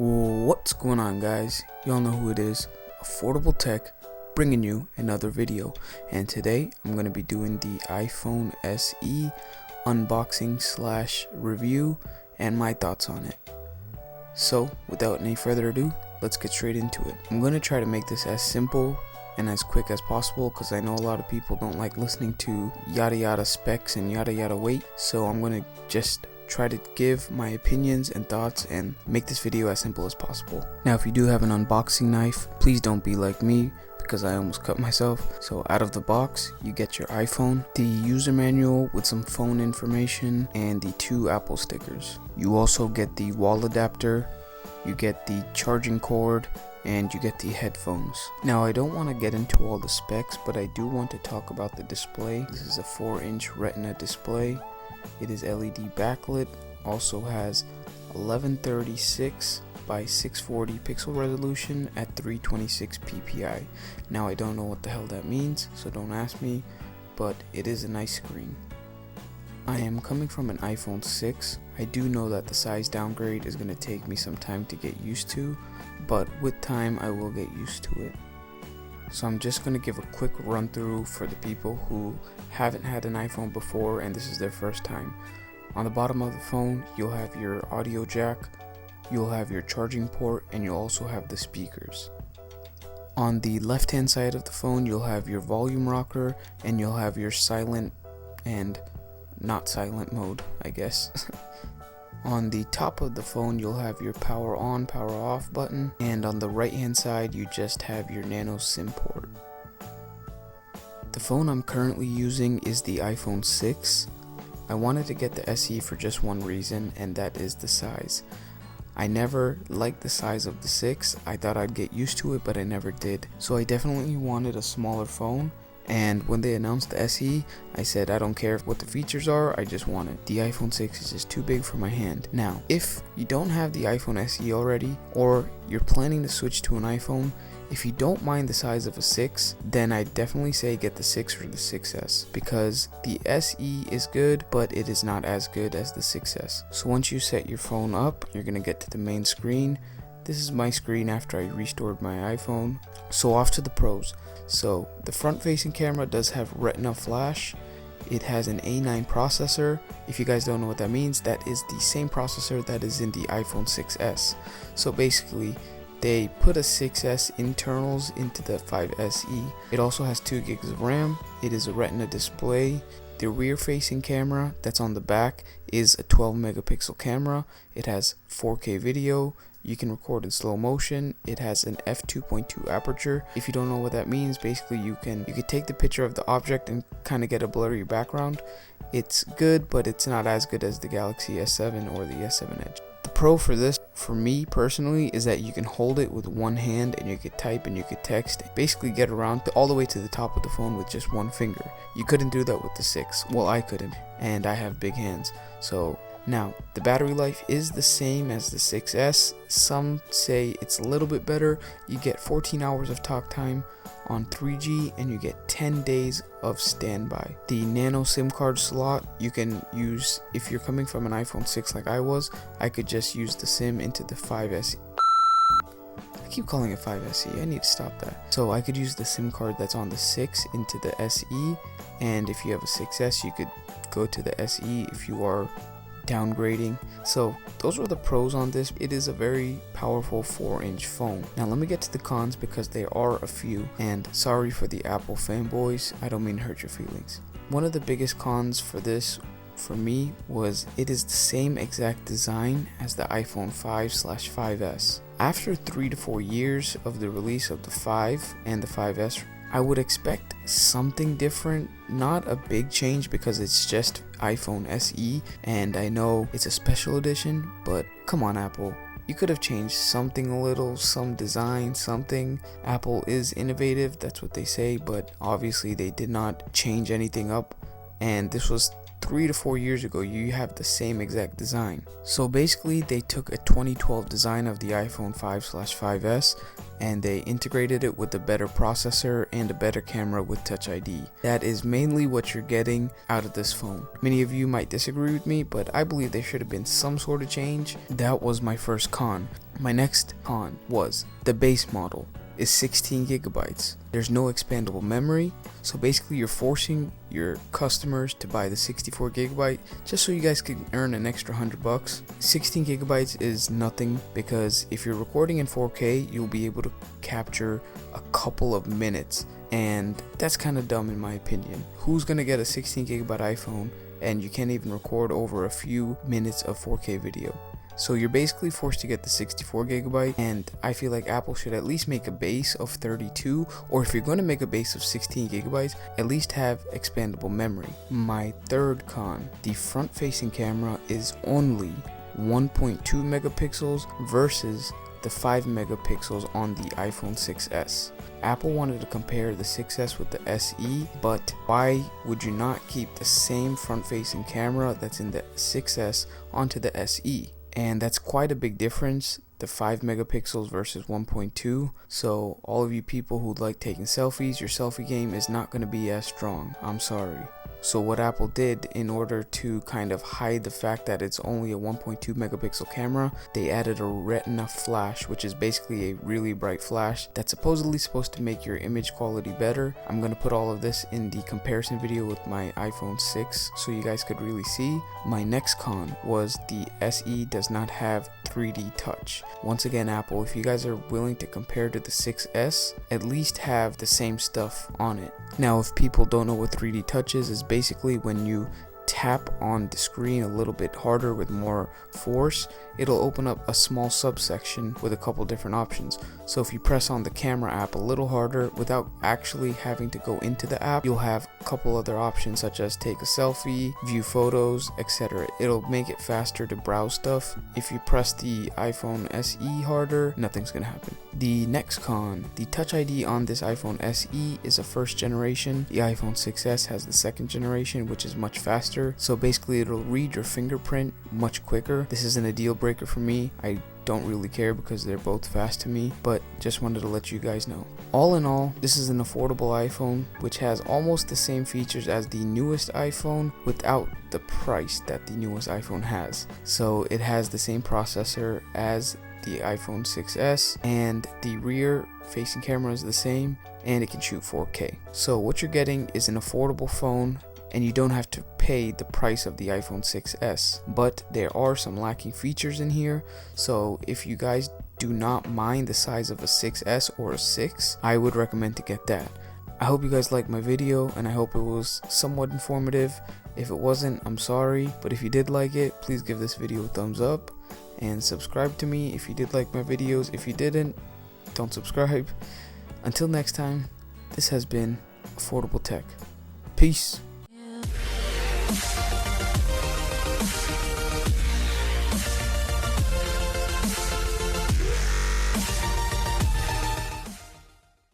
What's going on, guys? Y'all know who it is. Affordable Tech, bringing you another video. And today I'm going to be doing the iPhone SE unboxing slash review and my thoughts on it. So without any further ado, let's get straight into it. I'm going to try to make this as simple and as quick as possible because I know a lot of people don't like listening to yada yada specs and yada yada weight. So I'm going to just try to give my opinions and thoughts and make this video as simple as possible. Now, if you do have an unboxing knife, please don't be like me because I almost cut myself. So out of the box, you get your iPhone, the user manual with some phone information, and the 2 Apple stickers. You also get the wall adapter, you get the charging cord, and you get the headphones. Now, I don't want to get into all the specs, but I do want to talk about the display. This is a 4-inch Retina display. It is LED backlit, also has 1136 by 640 pixel resolution at 326 ppi. Now, I don't know what the hell that means, so don't ask me, but it is a nice screen. I am coming from an iPhone 6. I do know that the size downgrade is going to take me some time to get used to, but with time I will get used to it. So I'm just going to give a quick run through for the people who haven't had an iPhone before and this is their first time. On the bottom of the phone, you'll have your audio jack, you'll have your charging port, and you'll also have the speakers. On the left hand side of the phone, you'll have your volume rocker and you'll have your silent and not silent mode, I guess. On the top of the phone, you'll have your power on, power off button, and on the right hand side, you just have your nano SIM port. The phone I'm currently using is the iPhone 6. I wanted to get the SE for just one reason, and that is the size. I never liked the size of the 6. I thought I'd get used to it, but I never did. So I definitely wanted a smaller phone. And when they announced the SE, I said I don't care what the features are, I just want it. The iPhone 6 is just too big for my hand. Now, if you don't have the iPhone SE already, or you're planning to switch to an iPhone, if you don't mind the size of a 6, then I definitely say get the 6 or the 6S, because the SE is good, but it is not as good as the 6S. So once you set your phone up, you're going to get to the main screen. This is my screen after I restored my iPhone. So off to the pros. So the front facing camera does have Retina flash. It has an A9 processor. If you guys don't know what that means, that is the same processor that is in the iPhone 6S. So basically, they put a 6S internals into the 5SE. It also has 2 gigs of RAM. It is a Retina display. The rear facing camera that's on the back is a 12 megapixel camera. It has 4K video. You can record in slow motion. It has an f2.2 aperture. If you don't know what that means, basically you can take the picture of the object and kind of get a blurry background. It's good, but it's not as good as the Galaxy S7 or the S7 Edge. The pro for this, for me personally, is that you can hold it with one hand and you could type and you could text. Basically get around all the way to the top of the phone with just one finger. You couldn't do that with the 6. Well, I couldn't, and I have big hands. So now, the battery life is the same as the 6S. Some say it's a little bit better. You get 14 hours of talk time on 3G and you get 10 days of standby. The nano SIM card slot you can use if you're coming from an iPhone 6 like I was. I could just use the SIM into the 5SE. I keep calling it 5SE. I need to stop that. So I could use the SIM card that's on the 6 into the SE, and if you have a 6S, you could go to the SE if you are downgrading. So those are the pros on this. It is a very powerful 4-inch phone. Now let me get to the cons because there are a few, and sorry for the Apple fanboys, I don't mean to hurt your feelings. One of the biggest cons for this for me was it is the same exact design as the iPhone 5/5S. After 3 to 4 years of the release of the 5 and the 5S, I would expect something different, not a big change because it's just iPhone SE and I know it's a special edition, but come on Apple, you could have changed something a little, some design, something. Apple is innovative, that's what they say, but obviously they did not change anything up, and this was 3 to 4 years ago. You have the same exact design. So basically they took a 2012 design of the iPhone 5/5S and they integrated it with a better processor and a better camera with Touch ID. That is mainly what you're getting out of this phone. Many of you might disagree with me, but I believe there should have been some sort of change. That was my first con. My next con was the base model is 16 gigabytes. There's no expandable memory, so basically you're forcing your customers to buy the 64 gigabyte just so you guys can earn an extra $100. 16 gigabytes is nothing because if you're recording in 4K, you'll be able to capture a couple of minutes, and that's kind of dumb in my opinion. Who's gonna get a 16 gigabyte iPhone and you can't even record over a few minutes of 4K video? So you're basically forced to get the 64 gigabyte, and I feel like Apple should at least make a base of 32, or if you're going to make a base of 16 gigabytes, at least have expandable memory. My third con, the front facing camera is only 1.2 megapixels versus the 5 megapixels on the iPhone 6s. Apple wanted to compare the 6s with the SE, but why would you not keep the same front facing camera that's in the 6s onto the SE? And that's quite a big difference, the 5 megapixels versus 1.2. So all of you people who like taking selfies, your selfie game is not going to be as strong. I'm sorry. So what Apple did, in order to kind of hide the fact that it's only a 1.2 megapixel camera, they added a retina flash, which is basically a really bright flash that's supposedly supposed to make your image quality better. I'm going to put all of this in the comparison video with my iPhone 6 so you guys could really see. My next con was the SE does not have 3D touch. Once again, Apple, if you guys are willing to compare to the 6s, at least have the same stuff on it. Now, if people don't know what 3D touch is basically when you tap on the screen a little bit harder with more force, it'll open up a small subsection with a couple different options. So if you press on the camera app a little harder without actually having to go into the app, you'll have a couple other options such as take a selfie, view photos, etc. It'll make it faster to browse stuff. If you press the iPhone SE harder, nothing's gonna happen. The next con, the Touch ID on this iPhone SE is a first generation. The iPhone 6s has the second generation, which is much faster. So basically it'll read your fingerprint much quicker. This isn't a deal breaker for me. I don't really care because they're both fast to me, but just wanted to let you guys know. All in all, this is an affordable iPhone which has almost the same features as the newest iPhone without the price that the newest iPhone has. So it has the same processor as the iPhone 6s, and the rear facing camera is the same, and it can shoot 4K. So what you're getting is an affordable phone, and you don't have to pay the price of the iPhone 6s, but there are some lacking features in here. So if you guys do not mind the size of a 6s or a 6, I would recommend to get that. I hope you guys liked my video, and I hope it was somewhat informative. If it wasn't, I'm sorry, but if you did like it, please give this video a thumbs up and subscribe to me if you did like my videos. If you didn't, don't subscribe. Until next time, this has been Affordable Tech. Peace.